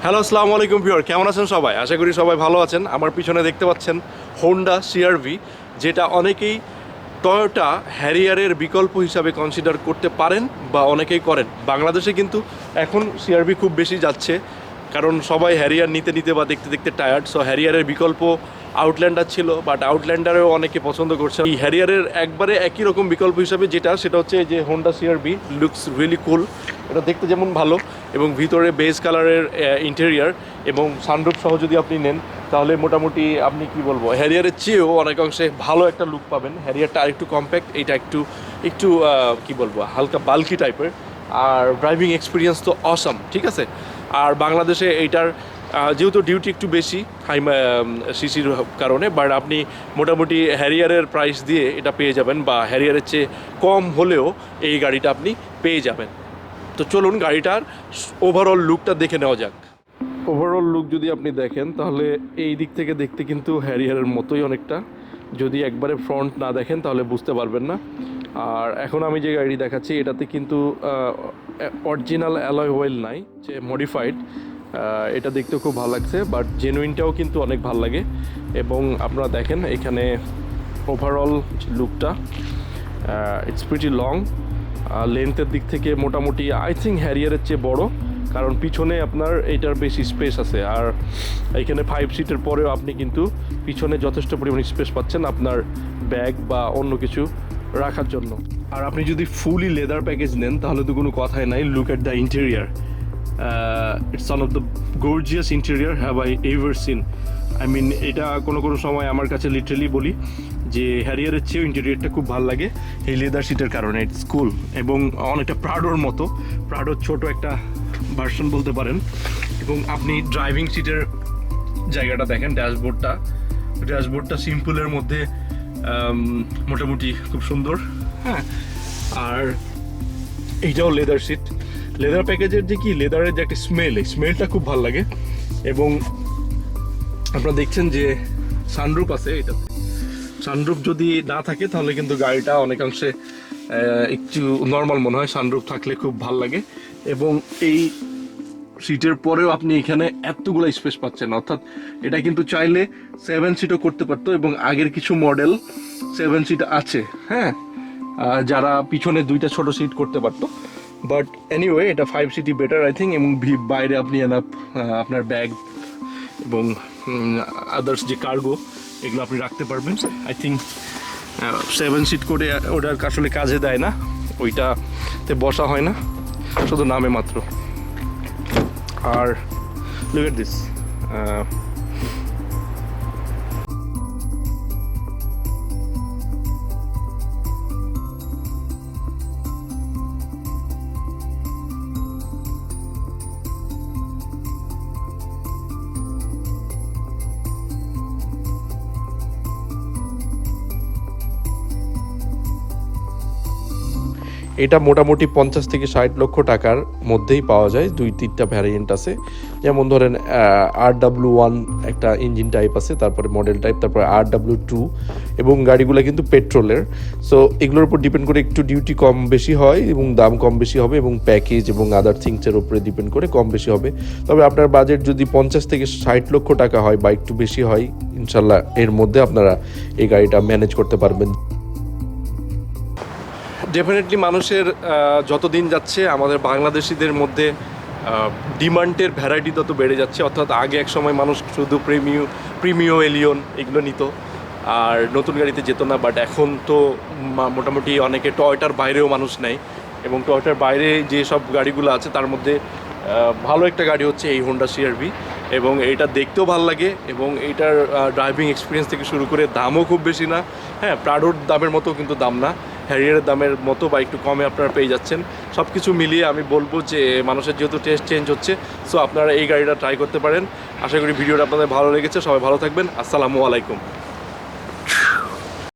Hello, আসসালামু আলাইকুম viewer, কেমন আছেন সবাই? আশা করি সবাই ভালো আছেন। আমার পিছনে দেখতে পাচ্ছেন হোন্ডা সিআরভি, যেটা অনেকেই টয়োটা হ্যারিয়ারের বিকল্প হিসাবে কনসিডার করতে পারেন বা অনেকেই করেন। বাংলাদেশে কিন্তু এখন সিআরভি খুব বেশি যাচ্ছে, কারণ সবাই হ্যারিয়ার নিতে নিতে বা দেখতে দেখতে টায়ার্ড। সো হ্যারিয়ারের বিকল্প আউটল্যান্ডার ছিল, বাট আউটল্যান্ডারেও অনেকে পছন্দ করছে। এই হ্যারিয়ারের একবারে একই রকম বিকল্প হিসাবে সেটা হচ্ছে যে হোন্ডা সিআরভি লুকস রিয়েলি কুল। এটা দেখতে যেমন ভালো এবং ভিতরে বেজ কালারের ইন্টেরিয়ার এবং সানরুফ সহ যদি আপনি নেন তাহলে মোটামুটি আপনি কি বলবো, হ্যারিয়ারের চেয়েও অনেক অংশে ভালো একটা লুক পাবেন। হ্যারিয়ারটা আরেকটু কম্প্যাক্ট, এটা একটু একটু কি বলবো, হালকা বাল্কি টাইপের। আর ড্রাইভিং এক্সপিরিয়েন্স তো অসাম, ঠিক আছে। আর বাংলাদেশে এইটার যেহেতু ডিউটি একটু বেশি হাই সিসির কারণে, বাট আপনি মোটামুটি হ্যারিয়ারের প্রাইস দিয়ে এটা পেয়ে যাবেন, বা হ্যারিয়ারের চেয়ে কম হলেও এই গাড়িটা আপনি পেয়ে যাবেন। তো চলুন গাড়িটার ওভারঅল লুকটা দেখে নেওয়া যাক। ওভারঅল লুক যদি আপনি দেখেন তাহলে এই দিক থেকে দেখতে কিন্তু হ্যারিয়ারের মতোই অনেকটা, যদি একবারে ফ্রন্ট না দেখেন তাহলে বুঝতে পারবেন না। আর এখন আমি যে গাড়ি দেখাচ্ছি এটাতে কিন্তু অরিজিনাল অ্যালয় হুইল নাই, যে মডিফাইড। এটা দেখতেও খুব ভালো লাগছে, বাট জেনুইনটাও কিন্তু অনেক ভালো লাগে। এবং আপনারা দেখেন এখানে ওভারঅল লুকটা ইটস প্রিটি লং। লেন্থের দিক থেকে মোটামুটি আই থিঙ্ক হ্যারিয়ারের চেয়ে বড়, কারণ পিছনে আপনার এইটার বেশি স্পেস আছে। আর এখানে 5 সিটের পরেও আপনি কিন্তু পিছনে যথেষ্ট পরিমাণ স্পেস পাচ্ছেন আপনার ব্যাগ বা অন্য কিছু রাখার জন্য। আর আপনি যদি ফুলি লেদার প্যাকেজ নেন তাহলে তো কোনো কথাই নাই। Look at the interior, it's one of the gorgeous interior have I ever seen. I mean, এটা কোনো সময় আমার কাছে লিটারেলি বলি যে হ্যারিয়ারের চেয়েও ইন্টেরিয়ারটা খুব ভালো লাগে এই লেদার সিটের কারণে। ইটস কুল এবং অনেকটা প্রাডোর মতো, প্রাডোর ছোট একটা ভার্সন বলতে পারেন। এবং আপনি ড্রাইভিং সিটের জায়গাটা দেখেন, ড্যাশবোর্ডটা সিম্পলের মধ্যে মোটামুটি খুব সুন্দর। হ্যাঁ, আর এইটাও লেদার সিট। লেদার প্যাকেজের যে কি লেদারের যে একটা স্মেল, এই স্মেলটা খুব ভালো লাগে। এবং আপনারা দেখছেন যে সানরুফ আছে এটাতে। সানরুফ যদি না থাকে তাহলে কিন্তু গাড়িটা অনেকাংশে একটু নর্মাল মনে হয়, সানরুফ থাকলে খুব ভালো লাগে। এবং এই সিটের পরেও আপনি এখানে এতগুলো স্পেস পাচ্ছেন, অর্থাৎ এটা কিন্তু চাইলে 7 সিটও করতে পারতো। এবং আগের কিছু মডেল 7 সিট আছে, হ্যাঁ, যারা পিছনে 2টা ছোট সিট করতে পারতো। বাট এনিওয়ে এটা 5 সিটই বেটার আই থিঙ্ক। এবং বাইরে আপনি আপনার ব্যাগ এবং আদার্স যে কার্গো এগুলো আপনি রাখতে পারবেন। আই থিঙ্ক 7 সিট করে ওটার আসলে কাজে দেয় না, ওইটাতে বসা হয় না, শুধু নামে মাত্র। আর লুক এট দিস, এটা মোটামুটি 50 থেকে 60 লক্ষ টাকার মধ্যেই পাওয়া যায়। 2-3টা ভ্যারিয়েন্ট আছে, যেমন ধরেন RW1 একটা ইঞ্জিন টাইপ আছে, তারপরে মডেল টাইপ, তারপরে RW2। এবং গাড়িগুলো কিন্তু পেট্রোলের। সো এগুলোর উপর ডিপেন্ড করে একটু ডিউটি কম বেশি হয় এবং দাম কম বেশি হবে, এবং প্যাকেজ এবং আদার থিংসের উপরে ডিপেন্ড করে কম বেশি হবে। তবে আপনার বাজেট যদি 50 থেকে 60 লক্ষ টাকা হয় বা একটু বেশি হয়, ইনশাল্লাহ এর মধ্যে আপনারা এই গাড়িটা ম্যানেজ করতে পারবেন। ডেফিনেটলি মানুষের যত দিন যাচ্ছে আমাদের বাংলাদেশিদের মধ্যে ডিমান্ডের ভ্যারাইটি তত বেড়ে যাচ্ছে। অর্থাৎ আগে এক সময় মানুষ শুধু প্রিমিও এলিয়ন এগুলো নিত আর নতুন গাড়িতে যেত না, বাট এখন তো মোটামুটি অনেকে টয়োটার বাইরেও মানুষ নেয়। এবং টয়োটার বাইরে যে সব গাড়িগুলো আছে তার মধ্যে ভালো একটা গাড়ি হচ্ছে এই হোন্ডা সিআরভি। এবং এইটা দেখতেও ভালো লাগে এবং এইটার ড্রাইভিং এক্সপিরিয়েন্স থেকে শুরু করে দামও খুব বেশি না। হ্যাঁ, প্রাডোর দামের মতো কিন্তু দাম না, হ্যারিয়ারের দামের মতো বা একটু কমে আপনারা পেয়ে যাচ্ছেন। সব কিছু মিলিয়ে আমি বলবো যে মানুষের যেহেতু টেস্ট চেঞ্জ হচ্ছে, সো আপনারা এই গাড়িটা ট্রাই করতে পারেন। আশা করি ভিডিওটা আপনাদের ভালো লেগেছে। সবাই ভালো থাকবেন। আসসালামু আলাইকুম।